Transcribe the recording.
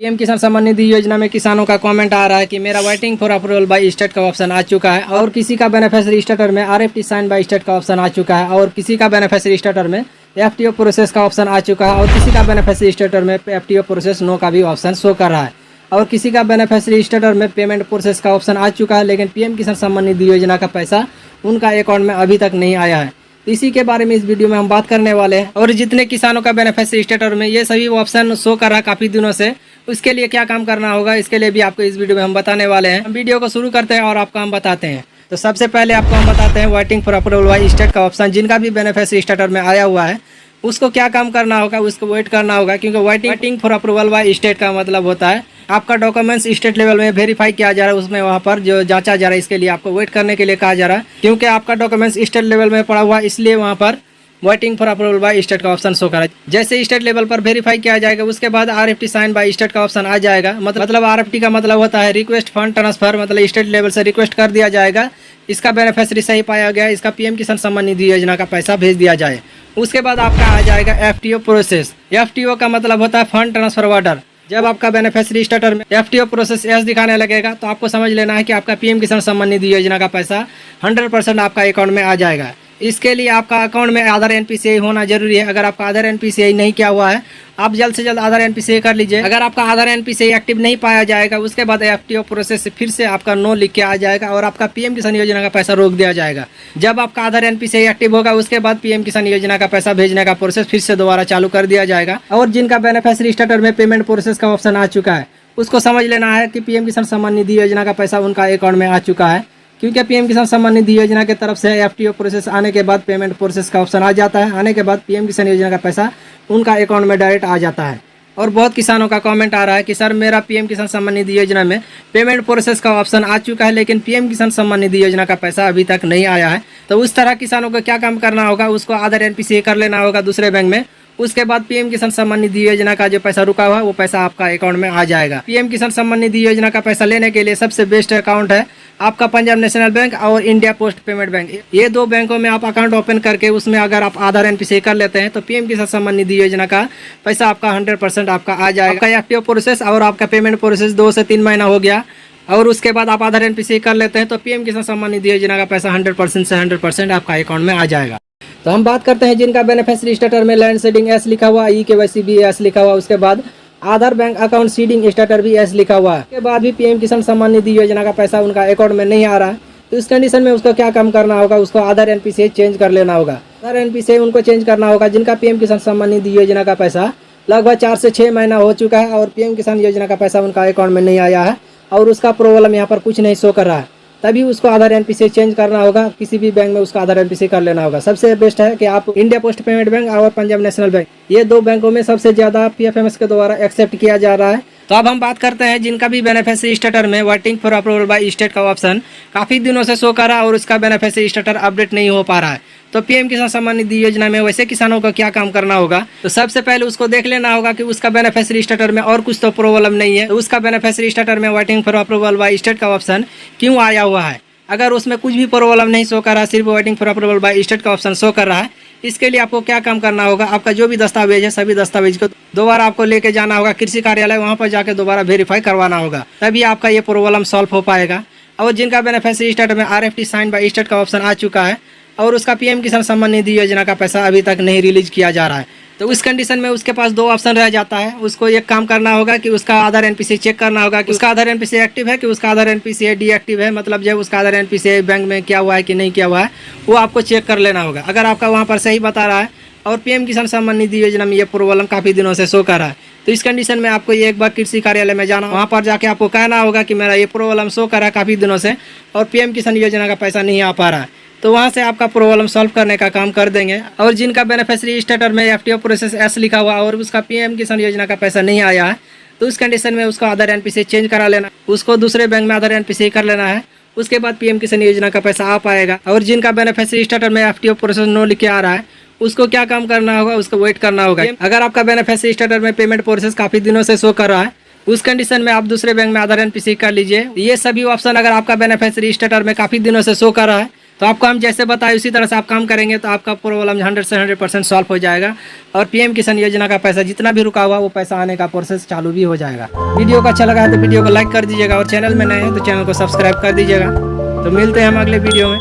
PM किसान सम्मान निधि योजना में किसानों का कमेंट आ रहा है कि मेरा waiting for approval by state का ऑप्शन आ चुका है और किसी का बेनिफिशियरी स्टेटस में आरएफटी साइन बाय स्टेट का ऑप्शन आ चुका है और किसी का बेनिफिशियरी स्टेटस में एफटीओ प्रोसेस का ऑप्शन आ चुका है और किसी का बेनिफिशियरी स्टेटस में एफटीओ प्रोसेस नो का भी ऑप्शन शो कर रहा है और किसी का बेनिफिशियरी स्टेटस में पेमेंट प्रोसेस का ऑप्शन आ चुका है, लेकिन पीएम किसान सम्मान निधि योजना का पैसा उनका अकाउंट में अभी तक नहीं आया है। इसी के बारे में इस वीडियो में हम बात करने वाले हैं। और जितने किसानों का बेनिफिशियरी स्टेटस में ये सभी ऑप्शन शो कर रहा है काफ़ी दिनों से, उसके लिए क्या काम करना होगा इसके लिए भी आपको इस वीडियो में हम बताने वाले हैं। हम वीडियो को शुरू करते हैं और आपको हम बताते हैं। तो सबसे पहले आपको हम बताते हैं waiting for approval by state का ऑप्शन जिनका भी बेनिफिशियरी स्टेटस में आया हुआ है उसको क्या काम करना होगा, उसको वेट करना होगा, क्योंकि waiting for approval by state का मतलब होता है आपका डॉक्यूमेंट्स स्टेट लेवल में वेरीफाई किया जा रहा है, उसमें वहाँ पर जो जांचा जा रहा है, इसके लिए आपको वेट करने के लिए कहा जा रहा है। क्योंकि आपका डॉक्यूमेंट्स स्टेट लेवल में पड़ा हुआ है इसलिए वहाँ पर waiting for approval by state का ऑप्शन शो करा। जैसे स्टेट लेवल पर वेरीफाई किया जाएगा उसके बाद आरएफटी साइन बाय स्टेट का ऑप्शन आ जाएगा। मतलब आरएफटी का मतलब होता है रिक्वेस्ट फंड ट्रांसफर, मतलब स्टेट लेवल से रिक्वेस्ट कर दिया जाएगा, इसका बेनिफिशियरी सही पाया गया, इसका पीएम किसान सम्मान निधि योजना का पैसा भेज दिया जाए। उसके बाद आपका आ जाएगा एफटीओ प्रोसेस। एफटीओ का मतलब होता है फंड ट्रांसफर ऑर्डर। जब आपका बेनिफिशियरी स्टेटस में एफटीओ प्रोसेस एस दिखाने लगेगा तो आपको समझ लेना है कि आपका पीएम किसान सम्मान निधि योजना का पैसा 100% आपका अकाउंट में आ जाएगा। इसके लिए आपका अकाउंट में आधार एनपीसीआई होना जरूरी है। अगर आपका आधार एनपीसीआई नहीं किया हुआ है आप जल्द से जल्द आधार एनपीसीआई कर लीजिए। अगर आपका आधार एनपीसीआई एक्टिव नहीं पाया जाएगा उसके बाद एफटीओ प्रोसेस से फिर से आपका नो लिख के आ जाएगा और आपका पीएम किसान योजना का पैसा रोक दिया जाएगा। जब आपका आधार एनपीसीआई एक्टिव होगा उसके बाद पीएम किसान योजना का पैसा भेजने का प्रोसेस फिर से दोबारा चालू कर दिया जाएगा। और जिनका बेनिफिशियरी स्टेटस में पेमेंट प्रोसेस का ऑप्शन आ चुका है उसको समझ लेना है कि पीएम किसान सम्मान निधि योजना का पैसा उनका अकाउंट में आ चुका है, क्योंकि पीएम किसान सम्मान निधि योजना की तरफ से एफटीओ प्रोसेस आने के बाद पेमेंट प्रोसेस का ऑप्शन आ जाता है। आने के बाद पीएम किसान योजना का पैसा उनका अकाउंट में डायरेक्ट आ जाता है। और बहुत किसानों का कमेंट आ रहा है कि सर मेरा पीएम किसान सम्मान निधि योजना में पेमेंट प्रोसेस का ऑप्शन आ चुका है लेकिन पीएम किसान सम्मान निधि योजना का पैसा अभी तक नहीं आया है। तो उस तरह किसानों को क्या काम करना होगा, उसको आधार एनपीसीआई कर लेना होगा दूसरे बैंक में। उसके बाद पीएम किसान सम्मान निधि योजना का जो पैसा रुका हुआ है वो पैसा आपका अकाउंट में आ जाएगा। पीएम किसान सम्मान निधि योजना का पैसा लेने के लिए सबसे बेस्ट अकाउंट है आपका पंजाब नेशनल बैंक और इंडिया पोस्ट पेमेंट बैंक। ये दो बैंकों में आप अकाउंट ओपन करके उसमें अगर आप आधार एनपीसीआई कर लेते हैं तो पीएम किसान सम्मान निधि योजना का पैसा आपका 100% आपका आ जाएगा। आपका एफटीओ प्रोसेस और आपका पेमेंट प्रोसेस 2 से 3 महीना हो गया और उसके बाद आप आधार एनपीसीआई कर लेते हैं तो पीएम किसान सम्मान निधि योजना का पैसा 100% से 100% आपका अकाउंट में आ जाएगा। तो हम बात करते हैं जिनका बेनिफिशियरी स्टेटस में लैंड सीडिंग एस लिखा हुआ, ई-केवाईसी भी एस लिखा हुआ, उसके बाद आधार बैंक अकाउंट सीडिंग स्टेटस भी एस लिखा हुआ है। उसके बाद भी पीएम किसान सम्मान निधि योजना का पैसा उनका अकाउंट में नहीं आ रहा है। तो इस कंडीशन में उसको क्या काम करना होगा, उसको आधार एनपीसीआई चेंज कर लेना होगा। आधार एनपीसीआई उनको चेंज करना होगा जिनका पीएम किसान सम्मान निधि योजना का पैसा लगभग 4 से 6 महीना हो चुका है और पीएम किसान योजना का पैसा उनका अकाउंट में नहीं आया है और उसका प्रॉब्लम यहाँ पर कुछ नहीं शो कर रहा है। तभी उसको आधार एनपीसीआई चेंज करना होगा, किसी भी बैंक में उसका आधार एनपीसीआई कर लेना होगा। सबसे बेस्ट है कि आप इंडिया पोस्ट पेमेंट बैंक और पंजाब नेशनल बैंक, ये दो बैंकों में सबसे ज्यादा पीएफएमएस के द्वारा एक्सेप्ट किया जा रहा है। तो अब हम बात करते हैं जिनका भी बेनिफिशियरी स्टेटस में waiting for approval by state का ऑप्शन काफी दिनों से शो कर रहा है और उसका बेनिफिशियरी स्टेटस अपडेट नहीं हो पा रहा है। तो पीएम किसान सम्मान निधि योजना में वैसे किसानों को क्या काम करना होगा, तो सबसे पहले उसको देख लेना होगा कि उसका बेनिफिशियरी स्टेटस में और कुछ तो प्रॉब्लम नहीं है। तो उसका बेनिफिशियरी स्टेटस में waiting for approval by state का ऑप्शन क्यों आया हुआ है। अगर उसमें कुछ भी प्रॉब्लम नहीं शो कर रहा है, सिर्फ waiting for approval by state का ऑप्शन शो कर रहा है, इसके लिए आपको क्या काम करना होगा, आपका जो भी दस्तावेज है सभी दस्तावेज को दोबारा आपको लेके जाना होगा कृषि कार्यालय, वहाँ पर जाके दोबारा वेरीफाई करवाना होगा, तभी आपका ये प्रॉब्लम सॉल्व हो पाएगा। और जिनका बेनिफिशियरी स्टेटस में आरएफटी साइन बाय स्टेट का ऑप्शन आ चुका है और उसका पीएम किसान सम्मान निधि योजना का पैसा अभी तक नहीं रिलीज किया जा रहा है, तो उस कंडीशन में उसके पास 2 ऑप्शन रह जाता है। उसको एक काम करना होगा कि उसका आधार एनपीसीआई चेक करना होगा कि उसका आधार एनपीसीआई एक्टिव है कि उसका आधार एनपीसीआई डीएक्टिव है, मतलब जब उसका आधार एनपीसीआई बैंक में क्या हुआ है कि नहीं किया हुआ है वो आपको चेक कर लेना होगा। अगर आपका वहाँ पर सही बता रहा है और पीएम किसान सम्मान निधि योजना में ये प्रॉब्लम काफ़ी दिनों से शो कर रहा है तो इस कंडीशन में आपको एक बार कृषि कार्यालय में जाना, वहाँ पर जाके आपको कहना होगा कि मेरा ये प्रॉब्लम शो कर रहा है काफ़ी दिनों से और पीएम किसान योजना का पैसा नहीं आ पा रहा है, तो वहाँ से आपका प्रॉब्लम सॉल्व करने का काम कर देंगे। और जिनका बेनिफिशियरी स्टेटस में एफटीओ प्रोसेस एस लिखा हुआ और उसका पीएम किसान योजना का पैसा नहीं आया है तो उस कंडीशन में उसको आधार एनपीसीआई चेंज करा लेना, उसको दूसरे बैंक में आधार एनपीसीआई कर लेना है, उसके बाद पीएम किसान योजना का पैसा आ पाएगा। और जिनका बेनिफिशियरी स्टेटस में एफटीओ प्रोसेस नो लिख के आ रहा है उसको क्या काम करना होगा, उसको वेट करना होगा। अगर आपका बेनिफिशियरी स्टेटस में पेमेंट प्रोसेस काफ़ी दिनों से शो कर रहा है उस कंडीशन में आप दूसरे बैंक में आधार एनपीसीआई कर लीजिए। ये सभी ऑप्शन अगर आपका बेनिफिशियरी स्टेटस में काफ़ी दिनों से शो कर रहा है तो आपको हम जैसे बताए उसी तरह से आप काम करेंगे तो आपका प्रॉब्लम 100 से 100% सॉल्व हो जाएगा और पीएम किसान योजना का पैसा जितना भी रुका हुआ वो पैसा आने का प्रोसेस चालू भी हो जाएगा। वीडियो को अच्छा लगा है तो वीडियो को लाइक कर दीजिएगा और चैनल में नए हैं तो चैनल को सब्सक्राइब कर दीजिएगा। तो मिलते हैं हम अगले वीडियो में।